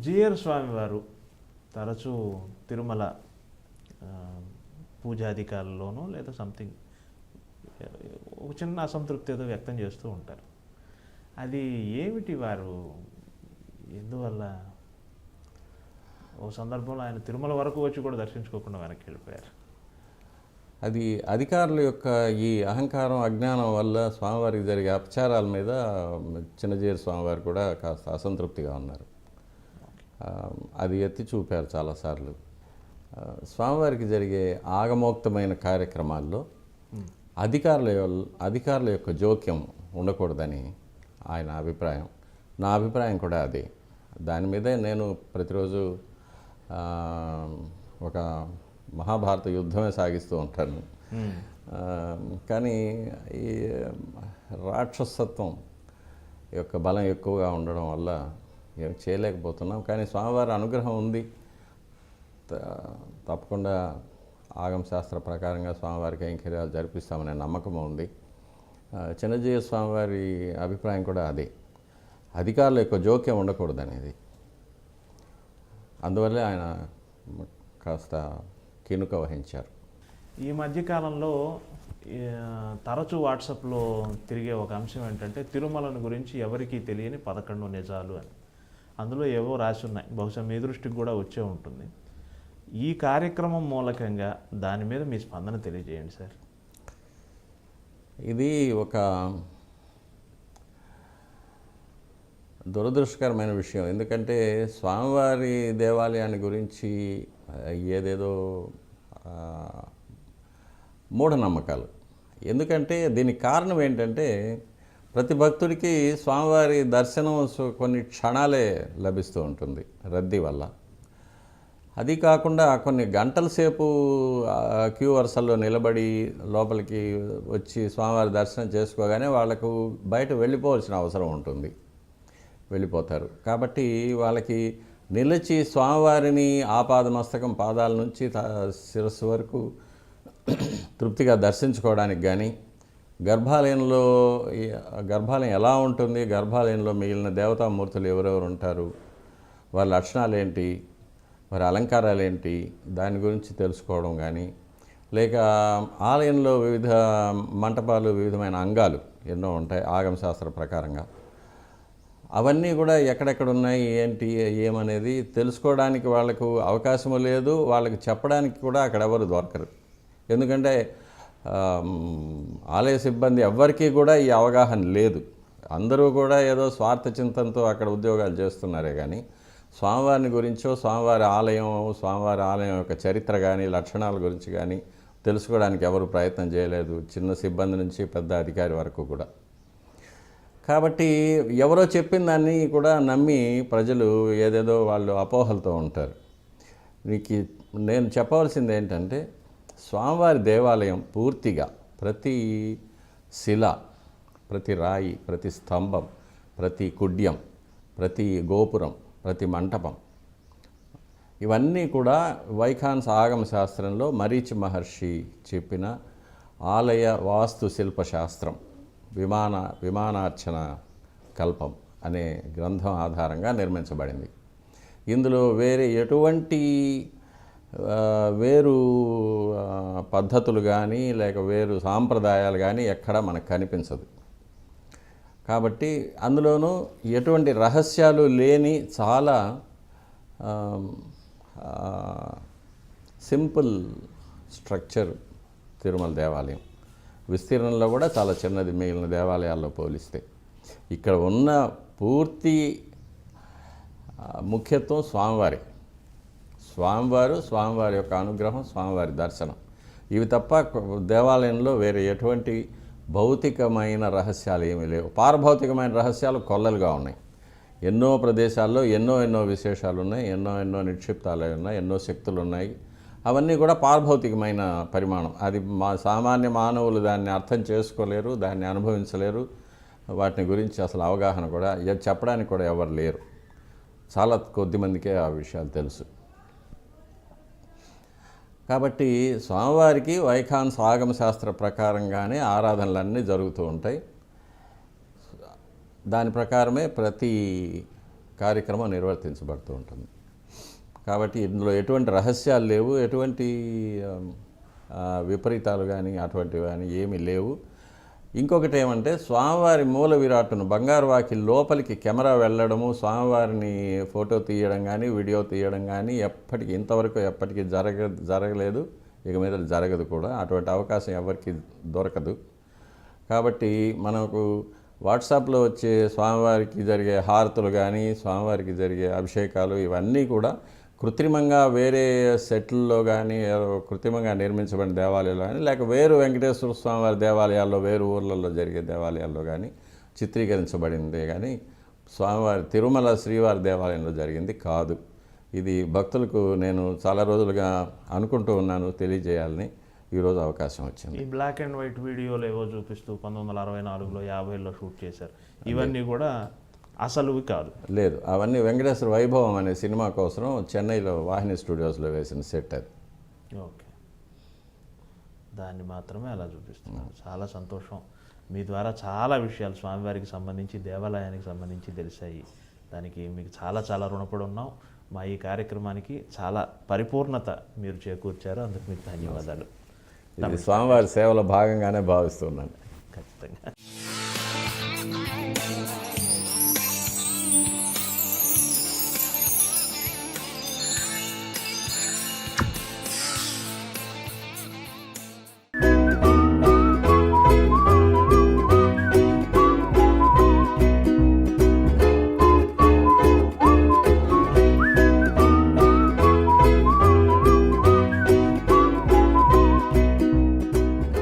GR స్వామి వారు తరచూ తిరుమల పూజాధికారుల్లోనూ లేదా సంథింగ్ ఒక చిన్న అసంతృప్తి ఏదో వ్యక్తం చేస్తూ ఉంటారు. అది ఏమిటి వారు ఎందువల్ల? ఓ సందర్భంలో ఆయన తిరుమల వరకు వచ్చి కూడా దర్శించుకోకుండా వెనక్కి వెళ్ళిపోయారు. అది అధికారుల యొక్క ఈ అహంకారం అజ్ఞానం వల్ల స్వామివారికి జరిగే అపచారాల మీద చిన్నజీయర్ స్వామివారు కూడా కాస్త అసంతృప్తిగా ఉన్నారు. అది ఎత్తి చూపారు చాలాసార్లు. స్వామివారికి జరిగే ఆగమోక్తమైన కార్యక్రమాల్లో అధికారుల యొక్క జోక్యం ఉండకూడదని ఆయన అభిప్రాయం. నా అభిప్రాయం కూడా అదే. దాని మీదే నేను ప్రతిరోజు ఒక మహాభారత యుద్ధమే సాగిస్తూ ఉంటాను. కానీ ఈ రాక్షసత్వం యొక్క బలం ఎక్కువగా ఉండడం వల్ల ఏం చేయలేకపోతున్నాం. కానీ స్వామివారి అనుగ్రహం ఉంది. తప్పకుండా ఆగమ శాస్త్ర ప్రకారంగా స్వామివారి కైంకర్యాలు జరిపిస్తామనే నమ్మకం ఉంది. చిన్నజీయ స్వామివారి అభిప్రాయం కూడా అదే. అధికారుల యొక్క జోక్యం ఉండకూడదు అనేది. అందువల్లే ఆయన కాస్త కినుక వహించారు. ఈ మధ్యకాలంలో తరచూ వాట్సాప్లో తిరిగే ఒక అంశం ఏంటంటే తిరుమలను గురించి ఎవరికీ తెలియని 11 నిజాలు అని. అందులో ఏవో రాసి ఉన్నాయి. బహుశా మీ దృష్టికి కూడా వచ్చే ఉంటుంది. ఈ కార్యక్రమం మూలకంగా దాని మీద మీ స్పందన తెలియజేయండి సార్. ఇది ఒక దురదృష్టకరమైన విషయం. ఎందుకంటే స్వామివారి దేవాలయాన్ని గురించి ఏదేదో మూఢనమ్మకాలు. ఎందుకంటే దీనికి కారణం ఏంటంటే ప్రతి భక్తుడికి స్వామివారి దర్శనం కొన్ని క్షణాలే లభిస్తూ ఉంటుంది రద్దీ వల్ల. అది కాకుండా కొన్ని గంటల సేపు క్యూ వరుసల్లో నిలబడి లోపలికి వచ్చి స్వామివారి దర్శనం చేసుకోగానే వాళ్లకు బయట వెళ్ళిపోవాల్సిన అవసరం ఉంటుంది. వెళ్ళిపోతారు. కాబట్టి వాళ్ళకి నిలిచి స్వామివారిని ఆపాదమస్తకం పాదాల నుంచి శిరస్సు వరకు తృప్తిగా దర్శించుకోవడానికి కానీ, గర్భాలయం ఎలా ఉంటుంది, గర్భాలయంలో మిగిలిన దేవతామూర్తులు ఎవరెవరు ఉంటారు, వారి లక్షణాలు ఏంటి, వారి అలంకారాలు ఏంటి, దాని గురించి తెలుసుకోవడం కానీ, లేక ఆలయంలో వివిధ మంటపాలు వివిధమైన అంగాలు ఎన్నో ఉంటాయి ఆగమ శాస్త్ర ప్రకారంగా. అవన్నీ కూడా ఎక్కడెక్కడ ఉన్నాయి ఏంటి ఏమనేది తెలుసుకోవడానికి వాళ్ళకు అవకాశము లేదు. వాళ్ళకి చెప్పడానికి కూడా అక్కడ ఎవరు దొరకరు. ఎందుకంటే ఆలయ సిబ్బంది ఎవ్వరికీ కూడా ఈ అవగాహన లేదు. అందరూ కూడా ఏదో స్వార్థ చింతనతో అక్కడ ఉద్యోగాలు చేస్తున్నారే కానీ స్వామివారిని గురించో స్వామివారి ఆలయం యొక్క చరిత్ర కానీ లక్షణాల గురించి కానీ తెలుసుకోవడానికి ఎవరు ప్రయత్నం చేయలేదు. చిన్న సిబ్బంది నుంచి పెద్ద అధికారి వరకు కూడా. కాబట్టి ఎవరో చెప్పిన దాన్ని కూడా నమ్మి ప్రజలు ఏదేదో వాళ్ళు అపోహలతో ఉంటారు. నేను చెప్పవలసింది ఏంటంటే స్వామివారి దేవాలయం పూర్తిగా ప్రతి శిల, ప్రతి రాయి, ప్రతి స్తంభం, ప్రతి కుడ్యం, ప్రతి గోపురం, ప్రతి మంటపం ఇవన్నీ కూడా వైఖానస ఆగమ శాస్త్రంలో మరీచి మహర్షి చెప్పిన ఆలయ వాస్తు శిల్పశాస్త్రం విమానార్చన కల్పం అనే గ్రంథం ఆధారంగా నిర్మించబడింది. ఇందులో వేరే ఎటువంటి వేరు పద్ధతులు కానీ లేక వేరు సాంప్రదాయాలు కానీ ఎక్కడా మనకు కనిపించదు. కాబట్టి అందులోనూ ఎటువంటి రహస్యాలు లేని చాలా సింపుల్ స్ట్రక్చర్ తిరుమల దేవాలయం. విస్తీర్ణంలో కూడా చాలా చిన్నది మిగిలిన దేవాలయాల్లో పోలిస్తే. ఇక్కడ ఉన్న పూర్తి ముఖ్యత్వం స్వామివారి యొక్క అనుగ్రహం, స్వామివారి దర్శనం, ఇవి తప్ప దేవాలయంలో వేరే ఎటువంటి భౌతికమైన రహస్యాలు ఏమీ లేవు. పారభౌతికమైన రహస్యాలు కొల్లలుగా ఉన్నాయి. ఎన్నో ప్రదేశాల్లో ఎన్నో విశేషాలు ఉన్నాయి, ఎన్నో నిక్షిప్తాలు ఉన్నాయి, ఎన్నో శక్తులు ఉన్నాయి. అవన్నీ కూడా పారభౌతికమైన పరిమాణం. అది సామాన్య మానవులు దాన్ని అర్థం చేసుకోలేరు, దాన్ని అనుభవించలేరు. వాటిని గురించి అసలు అవగాహన కూడా చెప్పడానికి కూడా ఎవరు లేరు. చాలా కొద్దిమందికే ఆ విషయాలు తెలుసు. కాబట్టి స్వామివారికి వైఖానస ఆగమ శాస్త్ర ప్రకారంగానే ఆరాధనలన్నీ జరుగుతూ ఉంటాయి. దాని ప్రకారమే ప్రతి కార్యక్రమం నిర్వర్తించబడుతూ ఉంటుంది. కాబట్టి ఇందులో ఎటువంటి రహస్యాలు లేవు, ఎటువంటి విపరీతాలు కానీ అటువంటివి కానీ ఏమీ లేవు. ఇంకొకటి ఏమంటే స్వామివారి మూల విరాట్టును బంగారు వాకి లోపలికి కెమెరా వెళ్ళడము, స్వామివారిని ఫోటో తీయడం కానీ వీడియో తీయడం కానీ ఇంతవరకు ఎప్పటికీ జరగలేదు, ఇక మీద జరగదు కూడా. అటువంటి అవకాశం ఎవరికి దొరకదు. కాబట్టి మనకు వాట్సాప్లో వచ్చే స్వామివారికి జరిగే హారతులు కానీ, స్వామివారికి జరిగే అభిషేకాలు ఇవన్నీ కూడా కృత్రిమంగా వేరే సెట్లలో కానీ, కృత్రిమంగా నిర్మించబడిన దేవాలయాల్లో కానీ, లేక వేరు వెంకటేశ్వర స్వామివారి దేవాలయాల్లో, వేరు ఊర్లలో జరిగే దేవాలయాల్లో కానీ చిత్రీకరించబడిందే కానీ స్వామివారి తిరుమల శ్రీవారి దేవాలయంలో జరిగింది కాదు. ఇది భక్తులకు నేను చాలా రోజులుగా అనుకుంటూ ఉన్నాను, తెలియజేయాలని ఈరోజు అవకాశం వచ్చింది. ఈ బ్లాక్ అండ్ వైట్ వీడియోలు ఏవో చూపిస్తూ 1964లో 50లో షూట్ చేశారు, ఇవన్నీ కూడా అసలువి కాదు. లేదు, అవన్నీ వెంకటేశ్వర వైభవం అనే సినిమా కోసం చెన్నైలో వాహిని స్టూడియోస్లో వేసిన సెట్ అది. ఓకే, దాన్ని మాత్రమే అలా చూపిస్తున్నారు. చాలా సంతోషం. మీ ద్వారా చాలా విషయాలు స్వామివారికి సంబంధించి, దేవాలయానికి సంబంధించి తెలిసాయి. దానికి మీకు చాలా చాలా రుణపడి ఉన్నాం. మా ఈ కార్యక్రమానికి చాలా పరిపూర్ణత మీరు చేకూర్చారు, అందుకు మీకు ధన్యవాదాలు. ఇది స్వామివారి సేవలో భాగంగానే భావిస్తున్నాను. ఖచ్చితంగా.